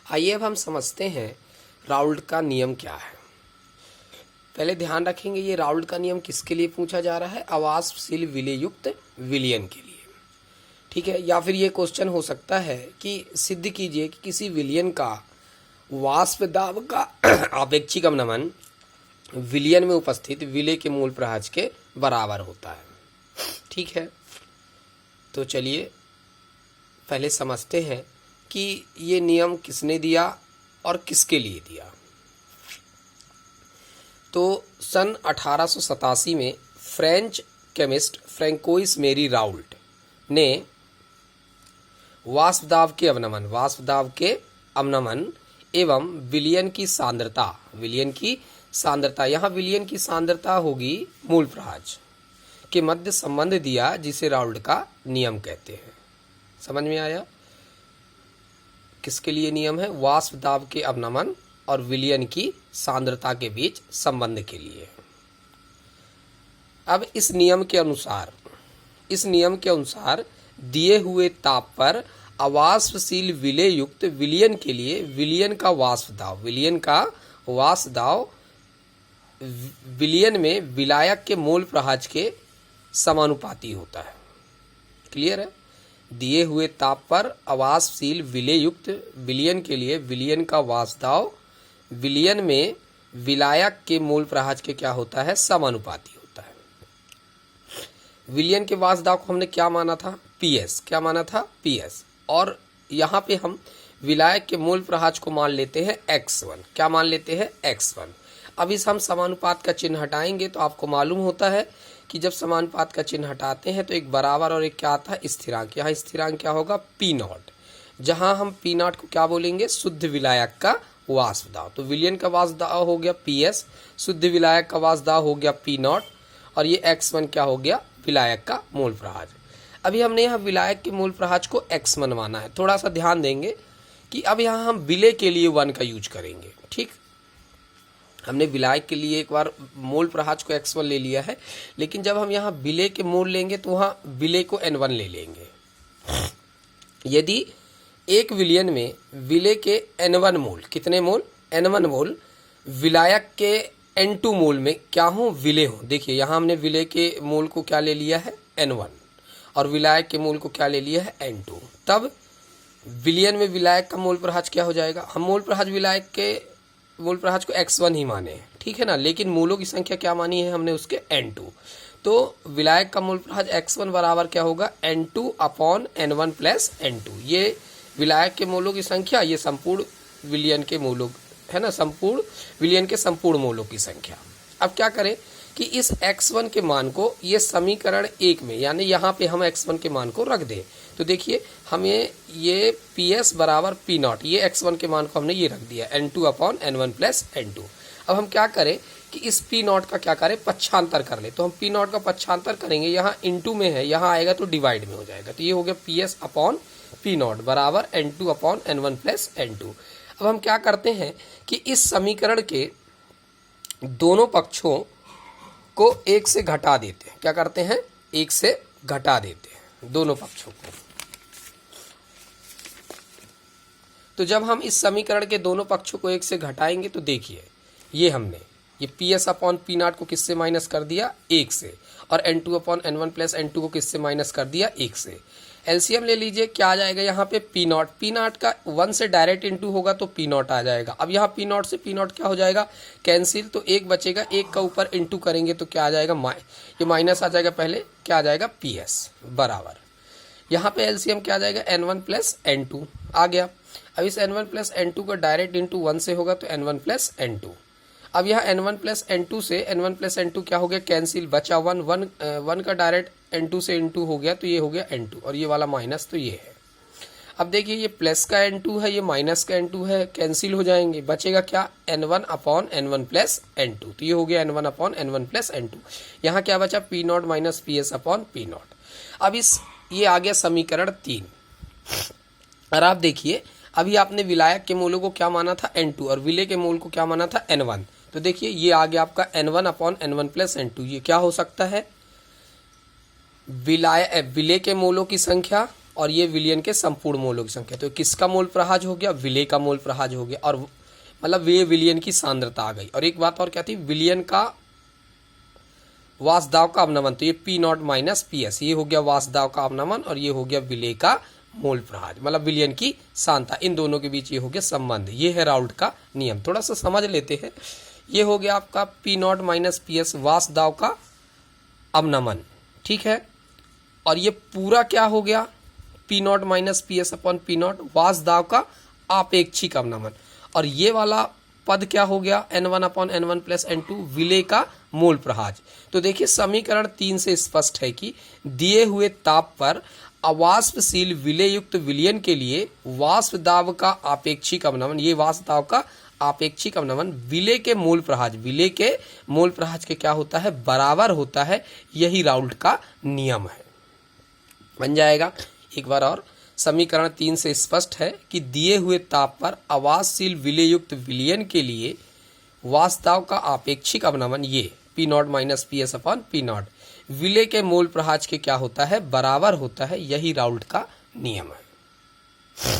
आइए अब हम समझते हैं राउल्ट का नियम क्या है। पहले ध्यान रखेंगे ये राउल्ट का नियम किसके लिए पूछा जा रहा है, अवाष्पशील विलेय युक्त विलयन के लिए, ठीक है। या फिर ये क्वेश्चन हो सकता है कि सिद्ध कीजिए कि किसी विलयन का वाष्प दाब का आपेक्षिक अवनमन विलयन में उपस्थित विलेय के मूल प्रहाज के बराबर होता है, ठीक है। तो चलिए पहले समझते हैं कि ये नियम किसने दिया और किसके लिए दिया। तो सन 1887 में फ्रेंच केमिस्ट फ्रैंकोइस मेरी राउल्ट ने वाष्प दाब के अवनमन एवं विलयन की सांद्रता, यहाँ विलयन की सांद्रता होगी मूल प्रहाज के मध्य संबंध दिया, जिसे राउल्ट का नियम कहते हैं। समझ में आया? किसके लिए नियम है? वाष्प दाब के अवनमन और विलयन की सांद्रता के बीच संबंध के लिए। अब इस नियम के अनुसार दिए हुए ताप पर अवाष्पशील विलेय युक्त विलयन के लिए विलयन का वाष्प दाब विलयन में विलायक के मूल प्रहाज के समानुपाती होता है। क्लियर है? दिए हुए ताप पर अवाष्पशील विलेय युक्त विलयन के लिए विलयन का वाष्प दाब विलयन में विलायक के मूल प्रहाज के क्या होता है? समानुपाती होता है। विलयन के वाष्प दाब को हमने क्या माना था? PS। और यहाँ पे हम विलायक के मूल प्रहाज को मान लेते हैं x1। क्या मान लेते हैं? x1। अब इस हम समानुपात का चिन्ह हटाएंगे तो आपको मालूम होता है कि जब समानुपात का चिन्ह हटाते हैं तो एक बराबर और एक क्या आता है? स्थिरांक। यहाँ स्थिरांक क्या होगा? P0। जहाँ हम P0 को क्या बोलेंगे? शुद्ध विलायक का वाष्प दाब। तो विलयन का वाष्प दाब हो गया PS, शुद्ध विलायक का वाष्प दाब हो गया P0, और ये x1 क्या हो गया? विलायक का मूल प्रहाज। अभी हमने यहाँ विलायक के मूल प्रहाज को x1 माना है। थोड़ा सा ध्यान देंगे कि अब यहाँ हम विलेय के लिए 1 का यूज करेंगे, ठीक। हमने विलायक के लिए एक बार मूल प्रहाज को x1 ले लिया है, लेकिन जब हम यहाँ विलेय के मूल लेंगे तो वहाँ विलेय को n1 ले लेंगे। यदि एक विलयन में विलेय के n1 मूल, कितने मूल? n1 मूल, विलायक के n2 मूल में क्या हो? विलेय हो। देखिए यहाँ हमने विलेय के मूल को क्या ले लिया है? n1, और विलायक के मूल को क्या ले लिया है? n2। तब विलयन में विलायक का मूल प्रहाज क्या हो जाएगा? हम मूल प्रहाज विलायक के मूल प्रहाज को x1 ही माने हैं, ठीक है ना, लेकिन मूलों की संख्या क्या मानी है हमने? उसके n2। तो विलायक का मूल प्रहाज x1 बराबर क्या होगा? n2/n1 + n2। ये विलायक के मूलों की संख्या, ये संपूर्ण विलयन के मूलों है ना, संपूर्ण विलयन के संपूर्ण मूलों की संख्या। अब क्या करें कि इस x1 के मान को ये समीकरण 1 में, यानी यहाँ पे हम x1 के मान को रख दें। तो देखिए हमें ये PS बराबर P0, ये x1 के मान को हमने ये रख दिया n2/n1 + n2। अब हम क्या करें कि इस P0 का क्या करें? पक्षांतर कर ले। तो हम P0 का पक्षांतर करेंगे, यहाँ इंटू में है, यहाँ आएगा तो डिवाइड में हो जाएगा। तो ये हो गया PS/P0 बराबर n2/n1 + n2। अब हम क्या करते हैं कि इस समीकरण के दोनों पक्षों को 1 से घटा देते हैं। क्या करते हैं? 1 से घटा देते हैं दोनों पक्षों को। तो जब हम इस समीकरण के दोनों पक्षों को 1 से घटाएंगे तो देखिए ये हमने ये PS/P0 को किससे माइनस कर दिया? 1 से, और n2/n1 + n2 को किससे माइनस कर दिया? 1 से। एलसीएम ले लीजिए, क्या आ जाएगा यहाँ पे? P0 का 1 से डायरेक्ट इंटू होगा तो P0 आ जाएगा। अब यहाँ P0 से P0 क्या हो जाएगा? कैंसिल, तो 1 बचेगा, 1 का ऊपर इंटू करेंगे तो क्या आ जाएगा? ये माइनस आ जाएगा, पहले क्या आ जाएगा? PS बराबर, यहाँ पे एलसीएम क्या आ जाएगा? n1 + n2 आ गया। अब इस n1 + n2 का डायरेक्ट इंटू 1 से होगा तो n1 + n2। अब यहाँ n1 + n2 से n1 + n2 क्या हो गया? कैंसिल, बचा 1 का डायरेक्ट n2 से इंटू हो गया तो ये हो गया n2, और ये वाला माइनस तो ये है। अब देखिए ये प्लस का n2 है, ये माइनस का n2 है, कैंसिल हो जाएंगे, बचेगा क्या? n1/n1 + n2। तो ये हो गया n1/n1 + n2। यहाँ क्या बचा? P0 - PS/P0। अब ये आ गया समीकरण 3। और आप देखिए अभी आपने विलायक के मूलों को क्या माना था? n2, और विलेय के मूल को क्या माना था? n1। तो देखिए ये आ गया आपका n1/n1 + n2। ये क्या हो सकता है? विलेय के मूलों की संख्या और ये विलयन के संपूर्ण मोलों की संख्या। तो किसका मोल प्रहाज हो गया? विलेय का मोल प्रहाज हो गया, और मतलब वे विलयन की सांद्रता आ गई। और एक बात और क्या थी, विलयन का वाष्प दाब का अवनमन, तो ये P naught minus P S, ये हो गया वाष्प दाब का अवनमन और ये हो गया विलेय का मोल प्रहाज, मतलब विलयन की सांद्रता, इन दोनों के बीच ये हो गया संबंध। ये है राउल्ट का नियम, थोड़ा सा समझ लेते हैं। ये हो गया आपका P naught minus P S वाष्प दाब का अवनमन, ठीक है। और ये पूरा क्या हो गया, P naught minus P S upon P not वाष्प दाब का आपेक्षिक अवनमन। और ये वाला पद क्या हो गया, N1 upon N1 plus N2 विलेय का मोल प्रहाज। तो देखिए समीकरण 3 से स्पष्ट है कि दिए हुए ताप पर अवाष्पशील विलेय युक्त विलयन के लिए वाष्प दाब का आपेक्षिक अवनमन, ये वाष्प दाब का आपेक्षिक अवनमन विलेय के मोल प्रहाज, विलेय के मोल प्रहाज के क्या होता है, बराबर होता है। यही राउल्ट का नियम है। बन जाएगा एक बार और, समीकरण 3 से स्पष्ट है कि दिए हुए ताप पर अवाष्पशील विलेय युक्त विलयन के लिए वाष्प दाब का आपेक्षिक अवनमन, ये P naught minus P S upon P naught विलेय के मोल प्रहाज के क्या होता है, बराबर होता है। यही राउल्ट का नियम है।